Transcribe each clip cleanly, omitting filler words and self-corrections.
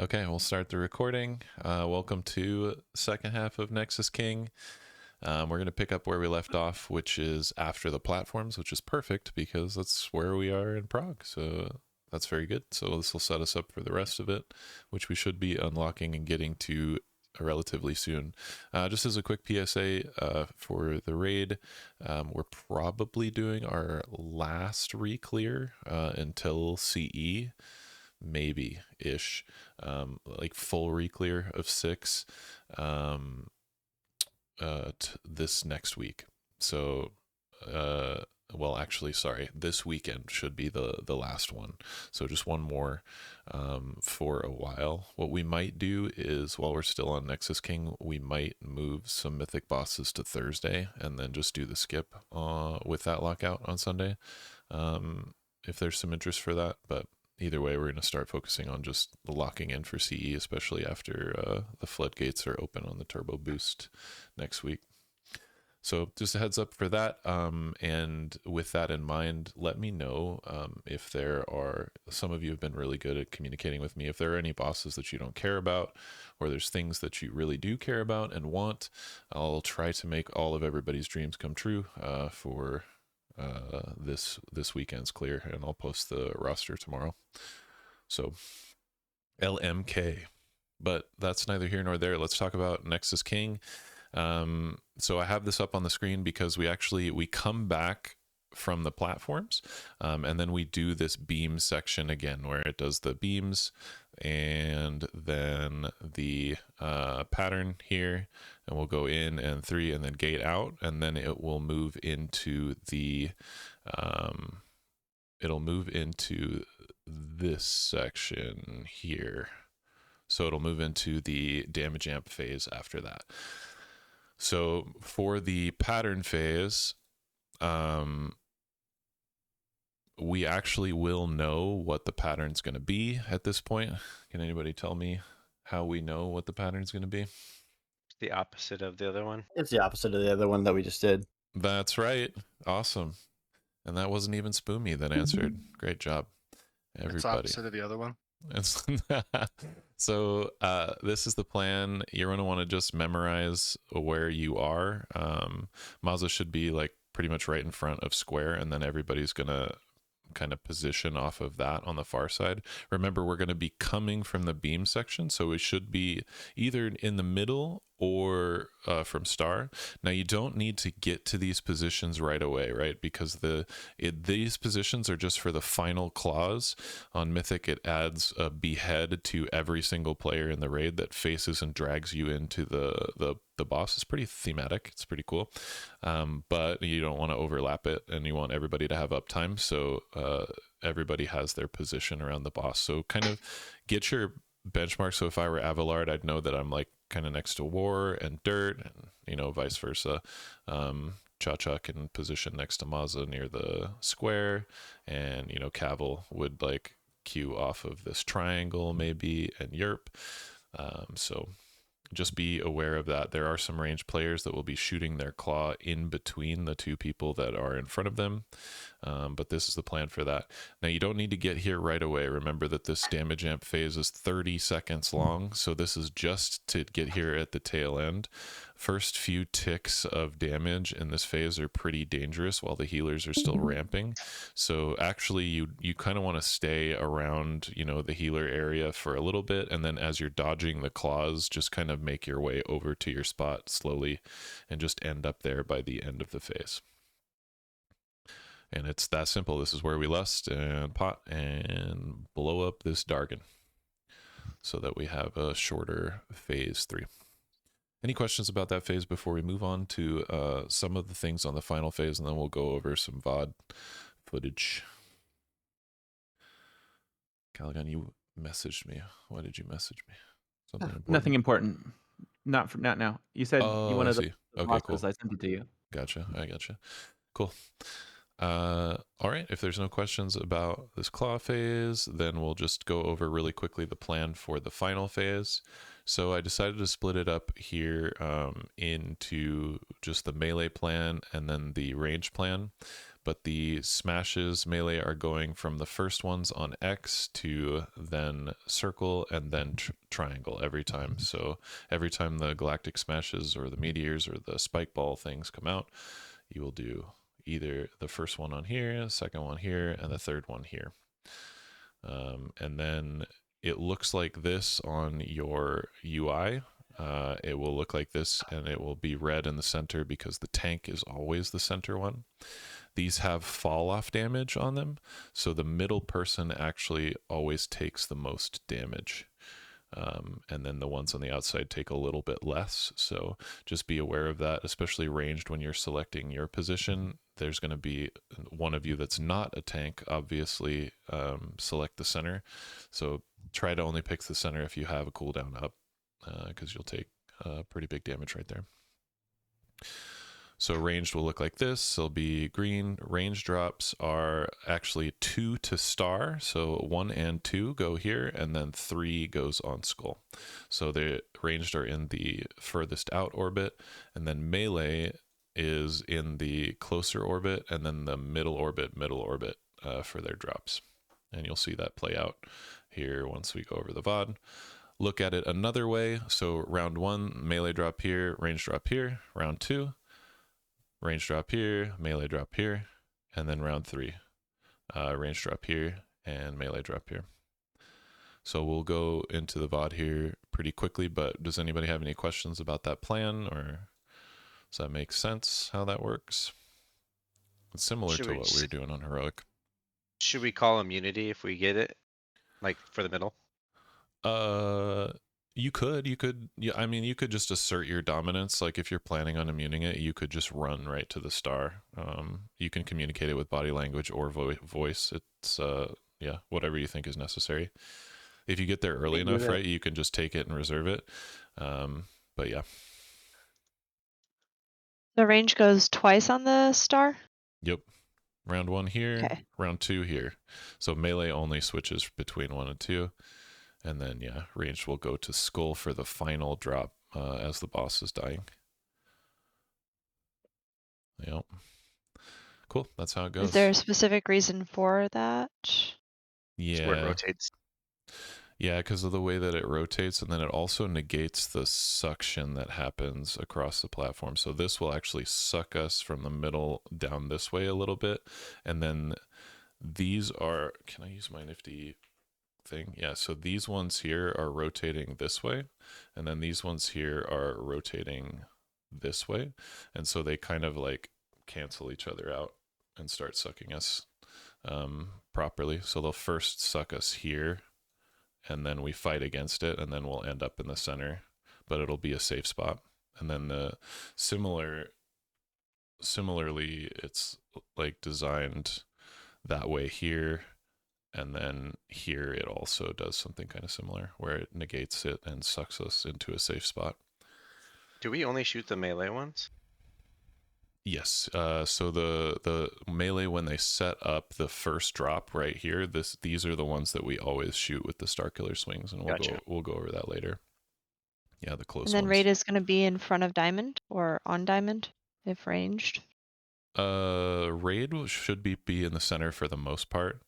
Okay, we'll start the recording. Welcome to the second half of Nexus King. We're going to pick up where we left off, which is after the platforms, which is perfect because that's where we are in Prague. So that's very good. So this will set us up for the rest of it, which we should be unlocking and getting to relatively soon. Just as a quick PSA for the raid, we're probably doing our last re-clear until CE, maybe ish, like full re-clear of 6 this next week. So well, actually, sorry, this weekend should be the last one. So just one more for a while. What we might do is, while we're still on Nexus King, we might move some mythic bosses to Thursday and then just do the skip with that lockout on Sunday, if there's some interest for that. But either way, we're going to start focusing on just locking in for CE, especially after the floodgates are open on the turbo boost next week. So just a heads up for that. And with that in mind, let me know if there are, some of you have been really good at communicating with me, if there are any bosses that you don't care about, or there's things that you really do care about and want. I'll try to make all of everybody's dreams come true for this weekend's clear, and I'll post the roster tomorrow. So LMK, but that's neither here nor there. Let's talk about Nexus King. So I have this up on the screen because we come back from the platforms, and then we do this beam section again where it does the beams and then the pattern here, and we'll go in and 3 and then gate out, and then it will move into the it'll move into this section here. So it'll move into the DmgAmp phase after that. So for the pattern phase, we actually will know what the pattern's going to be at this point. Can anybody tell me how we know what the pattern's going to be? The opposite of the other one. It's the opposite of the other one that we just did. That's right. Awesome. And that wasn't even Spoomy that answered. Great job, everybody. It's opposite of the other one. So this is the plan. You're going to want to just memorize where you are. Mazza should be like pretty much right in front of square, and then everybody's going to kind of position off of that on the far side. Remember, we're going to be coming from the beam section, so we should be either in the middle or from star. Now, you don't need to get to these positions right away, right? Because these positions are just for the final clause. On Mythic, it adds a behead to every single player in the raid that faces and drags you into the boss. Is pretty thematic. It's pretty cool, but you don't want to overlap it, and you want everybody to have uptime, so everybody has their position around the boss. So kind of get your benchmark. So if I were Avalard, I'd know that I'm like kind of next to War and Dirt, and vice versa. Cha-Cha can position next to Mazza near the square, and Cavill would like queue off of this triangle maybe, and Yerp. So just be aware of that. There are some ranged players that will be shooting their claw in between the two people that are in front of them, but this is the plan for that. Now, you don't need to get here right away. Remember that this DmgAmp phase is 30 seconds long, so this is just to get here at the tail end. First few ticks of damage in this phase are pretty dangerous while the healers are still ramping. So actually, you kind of want to stay around, the healer area for a little bit, and then as you're dodging the claws, just kind of make your way over to your spot slowly and just end up there by the end of the phase. And it's that simple. This is where we lust and pot and blow up this Dargon so that we have a shorter phase 3. Any questions about that phase before we move on to some of the things on the final phase, and then we'll go over some VOD footage. Caligan, you messaged me. Why did you message me? Something important? Nothing important. Not now. You said you wanted the okay, cool. I sent it to you. Gotcha. I gotcha. Cool. All right. If there's no questions about this claw phase, then we'll just go over really quickly the plan for the final phase. So I decided to split it up here into just the melee plan and then the range plan. but the smashes melee are going from the first ones on X to then circle and then triangle every time. So every time the galactic smashes or the meteors or the spike ball things come out, you will do either the first one on here, the second one here, and the third one here. And then it looks like this on your UI. It will look like this, and it will be red in the center because the tank is always the center one. These have fall off damage on them, so the middle person actually always takes the most damage. And then the ones on the outside take a little bit less. So just be aware of that, especially ranged when you're selecting your position. There's going to be one of you that's not a tank, obviously. Select the center. So try to only pick the center if you have a cooldown up, because you'll take pretty big damage right there. So ranged will look like this. It'll be green. Range drops are actually 2 to star. So 1 and 2 go here, and then 3 goes on skull. So the ranged are in the furthest out orbit, and then melee is in the closer orbit, and then the middle orbit for their drops. And you'll see that play out here once we go over the VOD. Look at it another way. So round 1, melee drop here, range drop here. Round 2, range drop here, melee drop here, and then round 3, range drop here and melee drop here. So we'll go into the VOD here pretty quickly, but does anybody have any questions about that plan, or does that make sense how that works? It's similar to what we were doing on Heroic. Should we call immunity if we get it? Like for the middle? You could, yeah, I mean, you could just assert your dominance. Like if you're planning on immuning it, you could just run right to the star. You can communicate it with body language or voice. It's, yeah, whatever you think is necessary. If you get there early enough, right, you can just take it and reserve it. But yeah. The range goes twice on the star? Yep. Round 1 here, Okay. round 2 here. So melee only switches between 1 and 2. And then, yeah, ranged will go to skull for the final drop as the boss is dying. Yep. Cool. That's how it goes. Is there a specific reason for that? It's where it Yeah. rotates. Yeah, because of the way that it rotates, and then it also negates the suction that happens across the platform. So this will actually suck us from the middle down this way a little bit. And then these are, can I use my nifty thing? Yeah, so these ones here are rotating this way, and then these ones here are rotating this way. And so they kind of like cancel each other out and start sucking us properly. So they'll first suck us here, and then we fight against it, and then we'll end up in the center, but it'll be a safe spot. And then the similarly, it's like designed that way here, and then here it also does something kind of similar where it negates it and sucks us into a safe spot. Do we only shoot the melee ones? Yes. So the melee, when they set up the first drop right here, these are the ones that we always shoot with the Starkiller swings, and we'll go over that later. Yeah, the close ones. And then raid is going to be in front of diamond or on diamond if ranged. Raid should be in the center for the most part.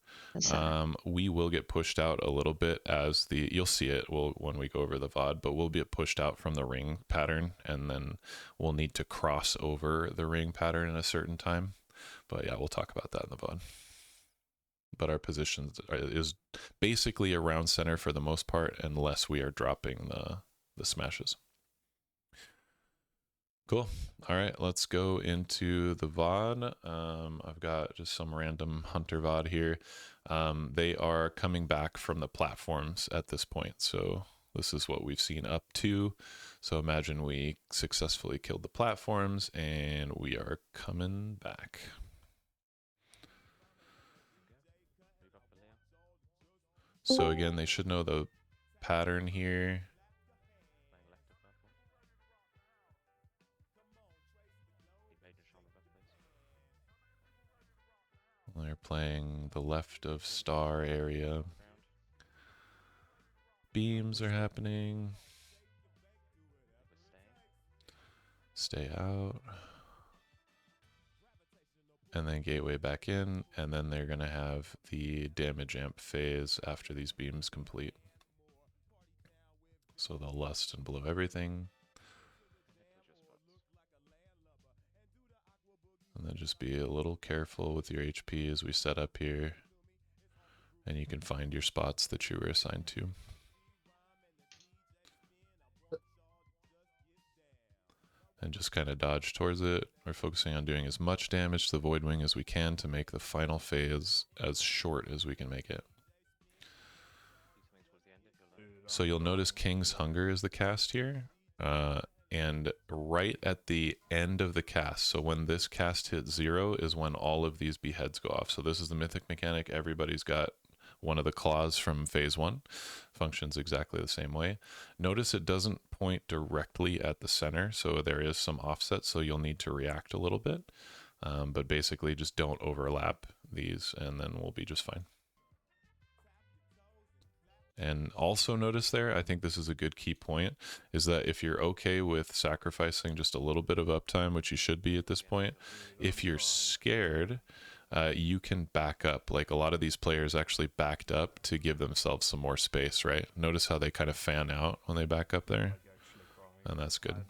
We will get pushed out a little bit as you'll see it when we go over the VOD, but we'll get pushed out from the ring pattern, and then we'll need to cross over the ring pattern in a certain time. But yeah, we'll talk about that in the VOD. But our position is basically around center for the most part, unless we are dropping the smashes. Cool. All right, let's go into the VOD. I've got just some random hunter VOD here. They are coming back from the platforms at this point. So this is what we've seen up to. So imagine we successfully killed the platforms and we are coming back. So again, they should know the pattern here. They're playing the left of star area. Beams are happening. Stay out. and then gateway back in, and then they're going to have the DmgAmp phase after these beams complete. So they'll lust and blow everything. And then just be a little careful with your HP as we set up here. And you can find your spots that you were assigned to. And just kind of dodge towards it. We're focusing on doing as much damage to the Void Wing as we can to make the final phase as short as we can make it. So you'll notice King's Hunger is the cast here. And right at the end of the cast, so when this cast hits 0 is when all of these beheads go off. So this is the mythic mechanic. Everybody's got one of the claws from phase 1. Functions exactly the same way. Notice it doesn't point directly at the center, so there is some offset, so you'll need to react a little bit. But basically just don't overlap these, and then we'll be just fine. And also notice there, I think this is a good key point, is that if you're okay with sacrificing just a little bit of uptime, which you should be at this point, if you're scared, you can back up. Like a lot of these players actually backed up to give themselves some more space, right? Notice how they kind of fan out when they back up there, and that's good.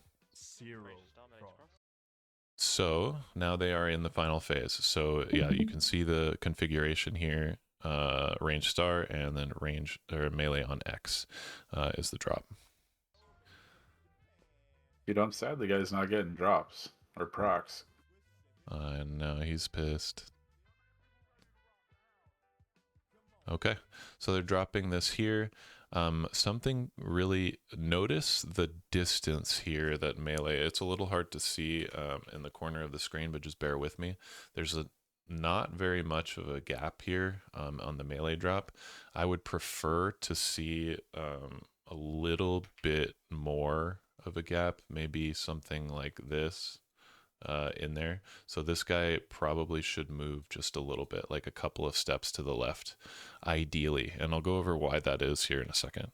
So now they are in the final phase. So yeah, you can see the configuration here. Range star, and then range or melee on X is the drop. Dude, I'm sad the guy's not getting drops or procs. No, he's pissed. Okay, so they're dropping this here. Something really, notice the distance here that melee, it's a little hard to see in the corner of the screen, but just bear with me. There's not very much of a gap here on the melee drop. I would prefer to see a little bit more of a gap, maybe something like this in there. So this guy probably should move just a little bit, like a couple of steps to the left, ideally. And I'll go over why that is here in a second.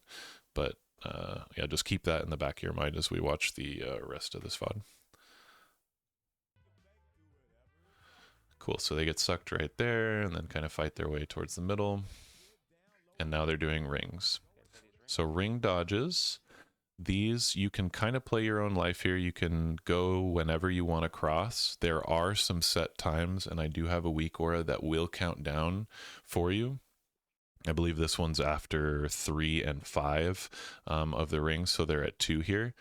But yeah, just keep that in the back of your mind as we watch the rest of this VOD. Cool, so they get sucked right there and then kind of fight their way towards the middle. And now they're doing rings. So ring dodges, these you can kind of play your own life here. You can go whenever you want to cross. There are some set times, and I do have a weak aura that will count down for you. I believe this one's after 3 and 5 of the rings, so they're at 2 here.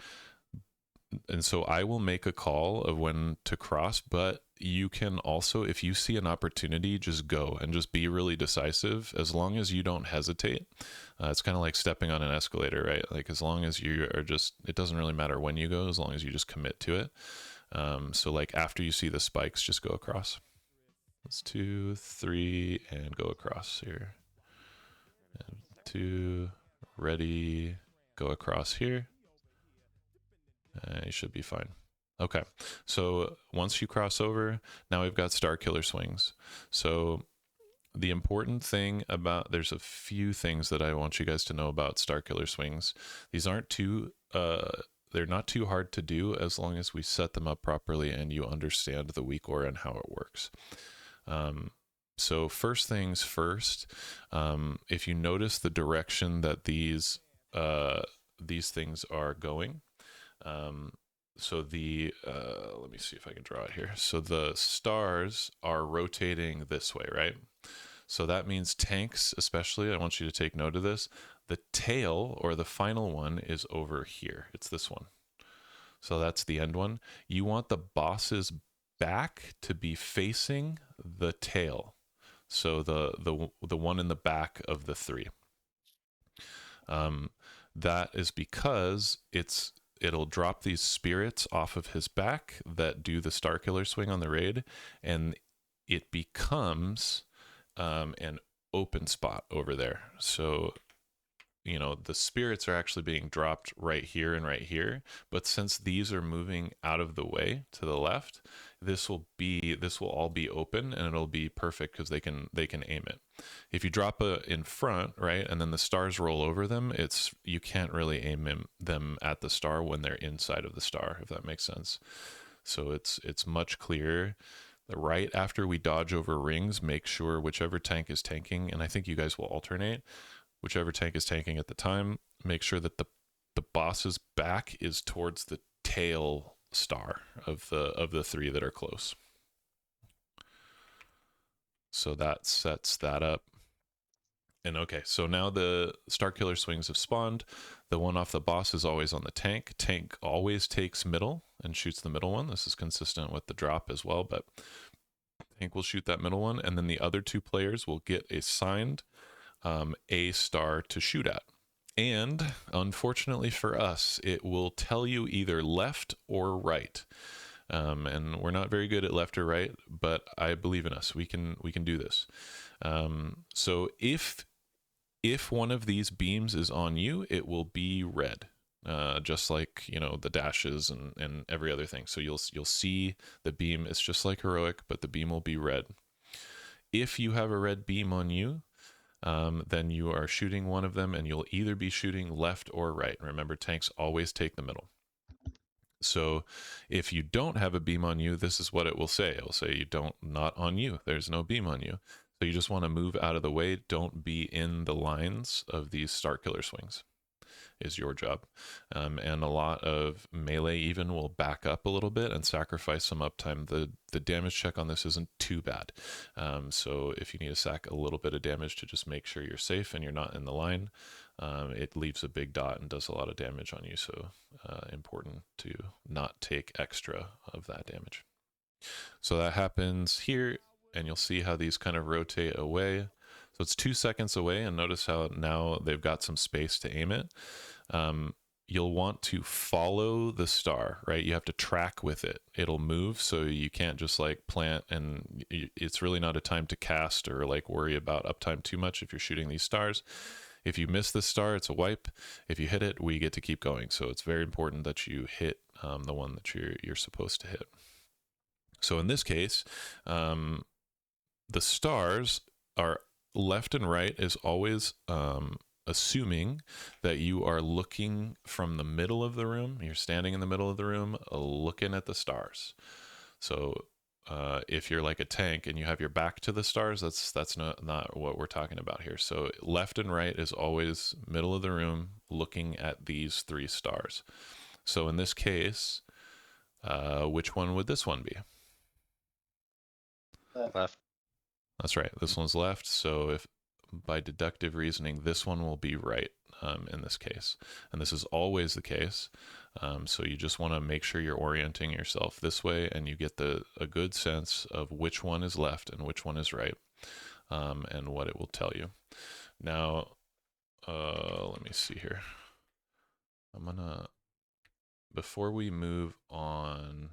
And so I will make a call of when to cross, but you can also, if you see an opportunity, just go and just be really decisive as long as you don't hesitate. It's kind of like stepping on an escalator, right? Like as long as you are just, it doesn't really matter when you go, as long as you just commit to it. So like after you see the spikes, just go across. Let's 2, 3, and go across here. And 2, ready, go across here. You should be fine. Okay, so once you cross over, now we've got Star Killer swings. So the important thing about, there's a few things that I want you guys to know about Star Killer swings. These aren't too, they're not too hard to do as long as we set them up properly and you understand the weak aura and how it works. So first things first, if you notice the direction that these things are going, so the let me see if I can draw it here. So the stars are rotating this way, right? So that means tanks, especially, I want you to take note of this. The tail, or the final one, is over here. It's this one. So that's the end one. You want the boss's back to be facing the tail. So the one in the back of the 3. That is because it'll drop these spirits off of his back that do the Star Killer swing on the raid, and it becomes an open spot over there. So, you know, the spirits are actually being dropped right here and right here, but since these are moving out of the way to the left, this will all be open, and it'll be perfect because they can aim it. If you drop in front, right, and then the stars roll over them, you can't really aim them at the star when they're inside of the star, if that makes sense. So it's much clearer right after we dodge over rings, make sure whichever tank is tanking, and I think you guys will alternate, whichever tank is tanking at the time, make sure that the boss's back is towards the tail star of the three that are close. So that sets that up. And okay, so now the Star Killer swings have spawned. The one off the boss is always on the tank. Tank always takes middle and shoots the middle one. This is consistent with the drop as well, but tank will shoot that middle one, and then the other two players will get assigned a star to shoot at. And unfortunately for us, it will tell you either left or right. And we're not very good at left or right, but I believe in us. We can do this. So if one of these beams is on you, it will be red, just like, you know, the dashes and every other thing. So you'll see the beam. It's just like heroic, but the beam will be red. If you have a red beam on you, then you are shooting one of them, and you'll either be shooting left or right. Remember, tanks always take the middle. So if you don't have a beam on you, this is what it will say. It will say not on you. There's no beam on you. So you just want to move out of the way. Don't be in the lines of these Star Killer swings is your job. And a lot of melee even will back up a little bit and sacrifice some uptime. The damage check on this isn't too bad. So if you need to sack a little bit of damage to just make sure you're safe and you're not in the line, it leaves a big dot and does a lot of damage on you. So important to not take extra of that damage. So that happens here, and you'll see how these kind of rotate away. So it's 2 seconds away, and notice how now they've got some space to aim it. You'll want to follow the star, right? You have to track with it. It'll move, so you can't just like plant, and it's really not a time to cast or like worry about uptime too much if you're shooting these stars. If you miss this star, it's a wipe. If you hit it, we get to keep going. So it's very important that you hit the one that you're supposed to hit. So in this case, the stars are left and right is always assuming that you are looking from the middle of the room. You're standing in the middle of the room looking at the stars. So if you're like a tank and you have your back to the stars, that's not what we're talking about here. So left and right is always middle of the room looking at these three stars. So in this case, which one would this one be? Left. That's right. This one's left. So if by deductive reasoning, this one will be right in this case. And this is always the case. So you just want to make sure you're orienting yourself this way, and you get a good sense of which one is left and which one is right, and what it will tell you. Now, let me see here. Before we move on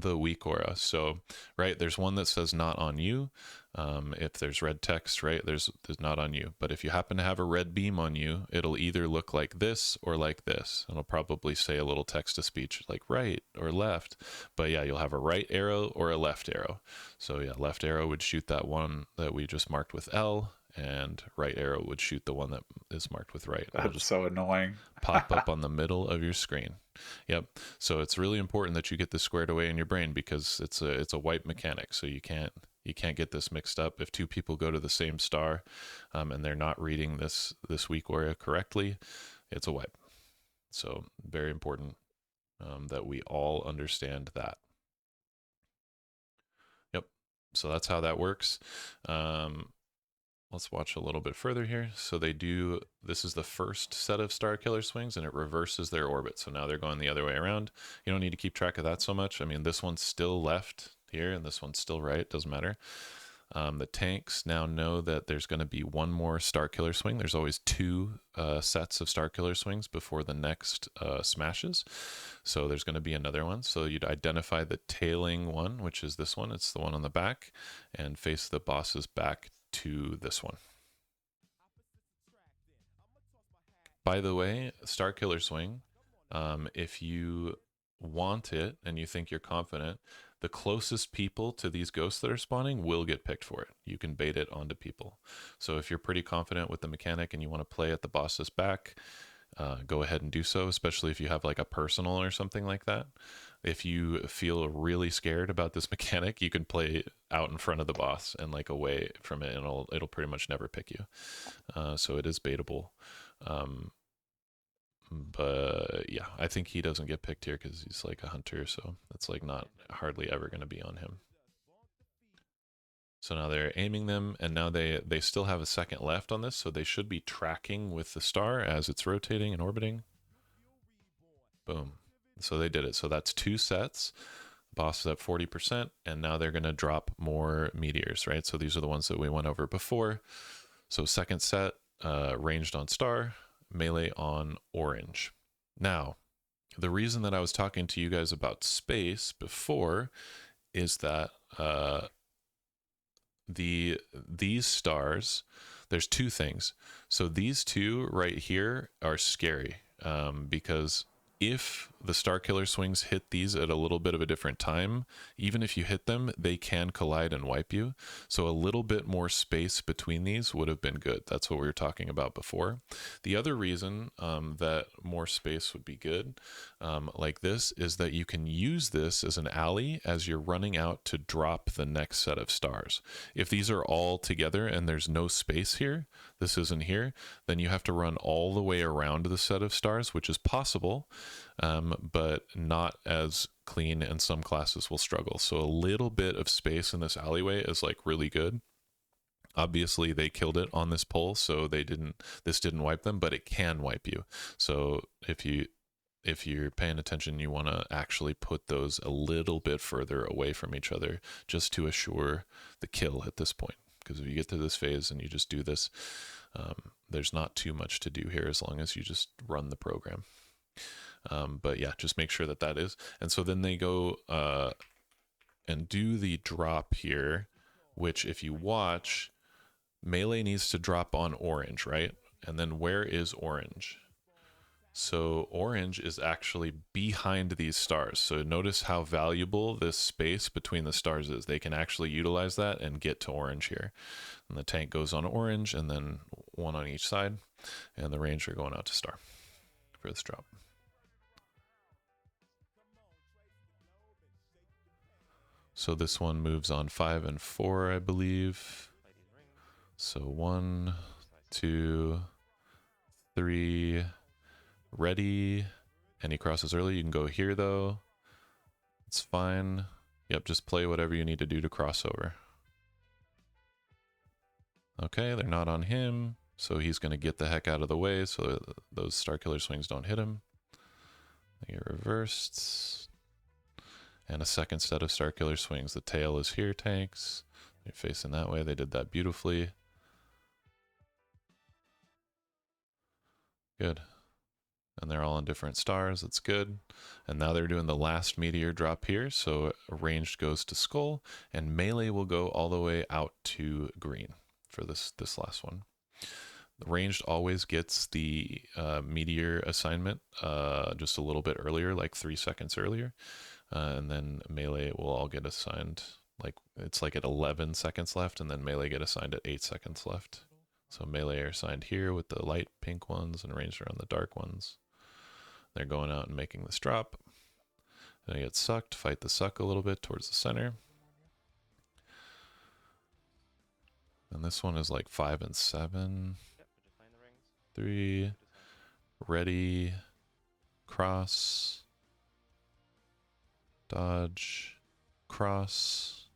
the weak aura, so right, there's one that says not on you. If there's red text, right, there's not on you. But if you happen to have a red beam on you, it'll either look like this or like this. It'll probably say a little text to speech like right or left. But yeah, you'll have a right arrow or a left arrow. So yeah, left arrow would shoot that one that we just marked with L, and right arrow would shoot the one that is marked with right. It'll That's just so annoying. pop up on the middle of your screen. Yep. So it's really important that you get this squared away in your brain, because it's a wipe mechanic. So you can't get this mixed up. If two people go to the same star, and they're not reading this weak aura correctly, it's a wipe. So very important that we all understand that. Yep. So that's how that works. Let's watch a little bit further here. So this is the first set of Star Killer swings, and it reverses their orbit. So now they're going the other way around. You don't need to keep track of that so much. I mean, this one's still left here, and this one's still right. Doesn't matter. The tanks now know that there's going to be one more Star Killer swing. There's always two sets of Star Killer swings before the next smashes. So there's going to be another one. So you'd identify the tailing one, which is this one. It's the one on the back, and face the boss's back to this one. By the way, Star Killer swing, if you want it and you think you're confident, the closest people to these ghosts that are spawning will get picked for it. You can bait it onto people. So if you're pretty confident with the mechanic and you want to play at the boss's back, go ahead and do so, especially if you have like a personal or something like that. If you feel really scared about this mechanic, you can play out in front of the boss and like away from it, and it'll pretty much never pick you. So it is baitable. But yeah, I think he doesn't get picked here because he's like a hunter, so it's like not hardly ever going to be on him. So now they're aiming them, and now they still have a second left on this, so they should be tracking with the star as it's rotating and orbiting. Boom. So they did it. So that's 2 sets. Boss is at 40%, and now they're going to drop more meteors, right? So these are the ones that we went over before. So second set, ranged on star, melee on orange. Now, the reason that I was talking to you guys about space before is that these stars, there's 2 things. So these 2 right here are scary, because if the star killer swings hit these at a little bit of a different time, even if you hit them, they can collide and wipe you. So a little bit more space between these would have been good. That's what we were talking about before. The other reason that more space would be good, like this, is that you can use this as an alley as you're running out to drop the next set of stars. If these are all together and there's no space here, this isn't here, then you have to run all the way around the set of stars, which is possible, but not as clean, and some classes will struggle. So a little bit of space in this alleyway is like really good. Obviously they killed it on this pole, so this didn't wipe them, but it can wipe you. So if you're paying attention, you want to actually put those a little bit further away from each other just to assure the kill at this point. Because if you get to this phase and you just do this, there's not too much to do here as long as you just run the program. But yeah, just make sure that is. And so then they go and do the drop here, which if you watch, melee needs to drop on orange, right? And then where is orange? So orange is actually behind these stars. So notice how valuable this space between the stars is. They can actually utilize that and get to orange here. And the tank goes on orange, and then 1 on each side. And the ranger going out to star for this drop. So this one moves on 5 and 4, I believe. So 1, 2, 3, ready. And he crosses early. You can go here though. It's fine. Yep, just play whatever you need to do to cross over. Okay, they're not on him, so he's going to get the heck out of the way so those star killer swings don't hit him. They get reversed. And a second set of star killer swings. The tail is here, tanks. You're facing that way. They did that beautifully. Good. And they're all on different stars. That's good. And now they're doing the last meteor drop here. So ranged goes to skull, and melee will go all the way out to green for this last one. The ranged always gets the meteor assignment just a little bit earlier, like 3 seconds earlier. And then melee will all get assigned, like it's like at 11 seconds left, and then melee get assigned at 8 seconds left. So melee are assigned here with the light pink ones, and ranged are on the dark ones. They're going out and making this drop. Then they get sucked, fight the suck a little bit towards the center. And this one is like 5 and 7. 3, ready, cross, dodge, cross,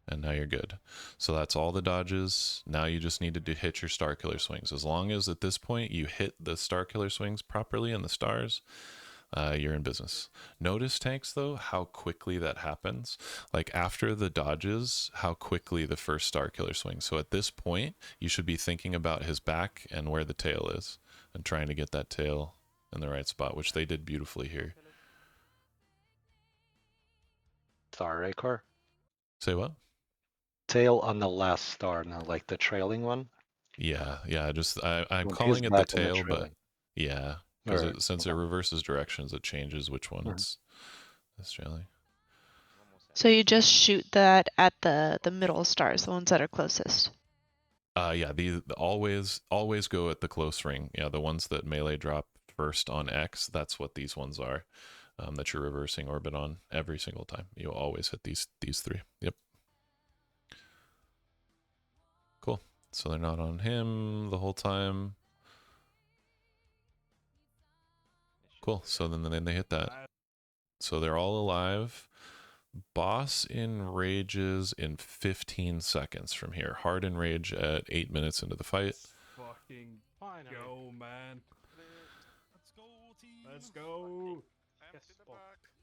and now you're good. So that's all the dodges. Now you just need to hit your star killer swings. As long as at this point you hit the star killer swings properly in the stars, you're in business. Notice, tanks, though, how quickly that happens. Like after the dodges, how quickly the first star killer swings. So at this point, you should be thinking about his back and where the tail is and trying to get that tail in the right spot, which they did beautifully here. Star, right, Core? Say what? Tail on the last star, not like the trailing one. Yeah, just I'm When he's calling it the back on the tail, but trailing. yeah, because Alright, since it okay. reverses directions, it changes which one it's trailing. So you just shoot that at the middle stars, the ones that are closest. Yeah, these always go at the close ring. Yeah, the ones that melee drop first on X, that's what these ones are. That you're reversing orbit on every single time. You'll always hit these three. Yep. Cool. So they're not on him the whole time. Cool. So then they hit that. So they're all alive. Boss enrages in 15 seconds from here. Hard enrage at 8 minutes into the fight. Fucking go, man. Let's go, team. Let's go.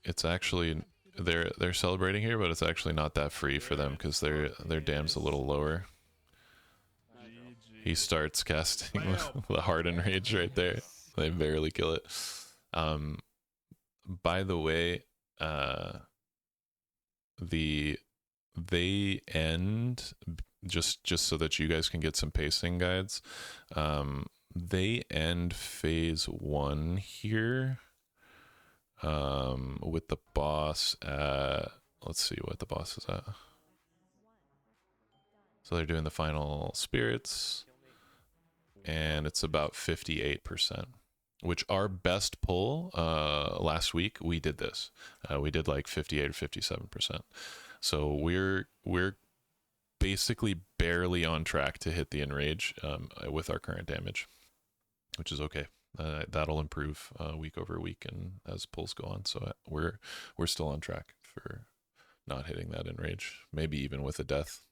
It's actually they're celebrating here, but it's actually not that free for them because their dam's a little lower. He starts casting the hard enrage right there. They barely kill it. By the way, they end just so that you guys can get some pacing guides. They end phase 1 here. With the boss at, let's see what the boss is at. So they're doing the final spirits, and it's about 58%, which our best pull last week we did this. We did like 58 or 57%. So we're basically barely on track to hit the enrage with our current damage, which is okay. That'll improve week over week and as pulls go on. So we're still on track for not hitting that enrage. Maybe even with a death,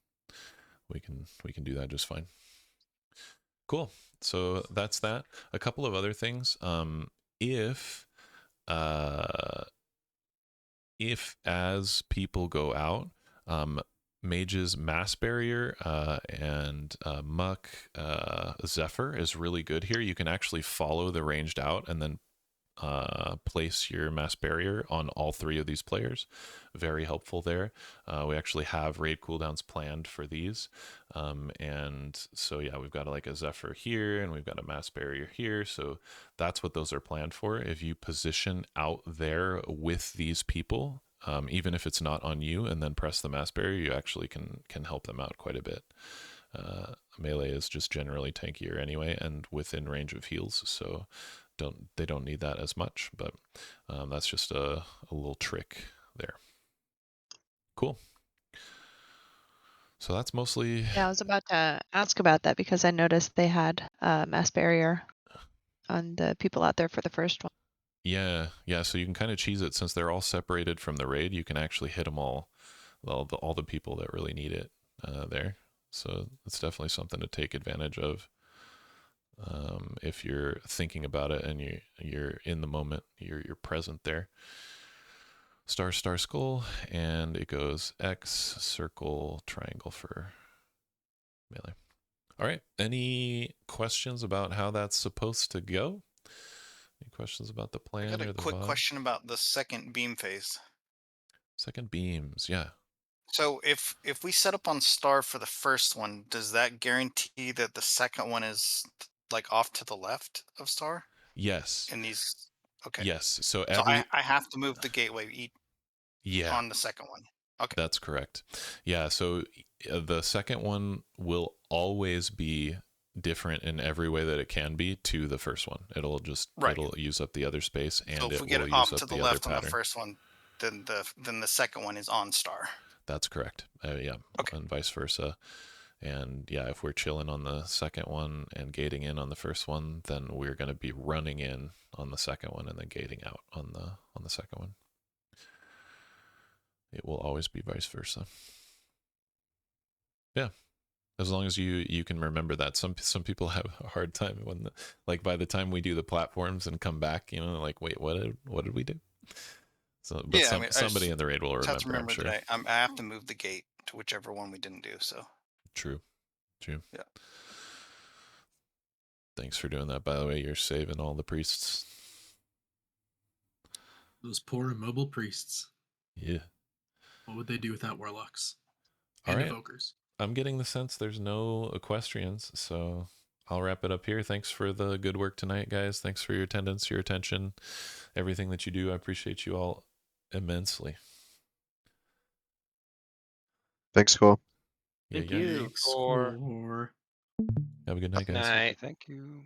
we can do that just fine. Cool. So that's that. A couple of other things. If as people go out, Mage's Mass Barrier and Muck Zephyr is really good here. You can actually follow the ranged out and then place your Mass Barrier on all 3 of these players. Very helpful there. We actually have raid cooldowns planned for these. And so yeah, we've got like a Zephyr here and we've got a Mass Barrier here. So that's what those are planned for. If you position out there with these people, even if it's not on you, and then press the Mass Barrier, you actually can help them out quite a bit. Melee is just generally tankier anyway, and within range of heals, so they don't need that as much. But that's just a little trick there. Cool. So that's mostly. Yeah, I was about to ask about that because I noticed they had mass barrier on the people out there for the first one. Yeah. So you can kind of cheese it since they're all separated from the raid. You can actually hit them all the people that really need it there. So it's definitely something to take advantage of if you're thinking about it and you're in the moment. You're present there. Star, skull, and it goes X, circle, triangle for melee. All right. Any questions about how that's supposed to go? Any questions about the plan? I got or a the quick VOD? question about the second beam phase. Second beams, yeah. So if we set up on star for the first one, does that guarantee that the second one is like off to the left of star? Yes. In these, okay. Yes. So So I have to move the gateway on the second one. Okay. That's correct. Yeah. So the second one will always be different in every way that it can be to the first one. It'll use up the other space, and so if it we get will it use off up to the the left other on the pattern. first one, then the second one is on star. That's correct. Yeah. Okay. And vice versa. And yeah, if we're chilling on the second one and gating in on the first one, then we're going to be running in on the second one and then gating out on the second one. It will always be vice versa. Yeah. As long as you can remember that. Some people have a hard time when by the time we do the platforms and come back, like, wait, what did we do? So, but yeah, somebody in the raid will remember. Have to remember I'm sure. that I have to move the gate to whichever one we didn't do. So True. Yeah. Thanks for doing that. By the way, you're saving all the priests. Those poor immobile priests. Yeah. What would they do without warlocks All and right. evokers? I'm getting the sense there's no equestrians, so I'll wrap it up here. Thanks for the good work tonight, guys. Thanks for your attendance, your attention, everything that you do. I appreciate you all immensely. Thanks, Cole. Thank you. Thanks, Score. Have a good night, guys. Night. Thank you.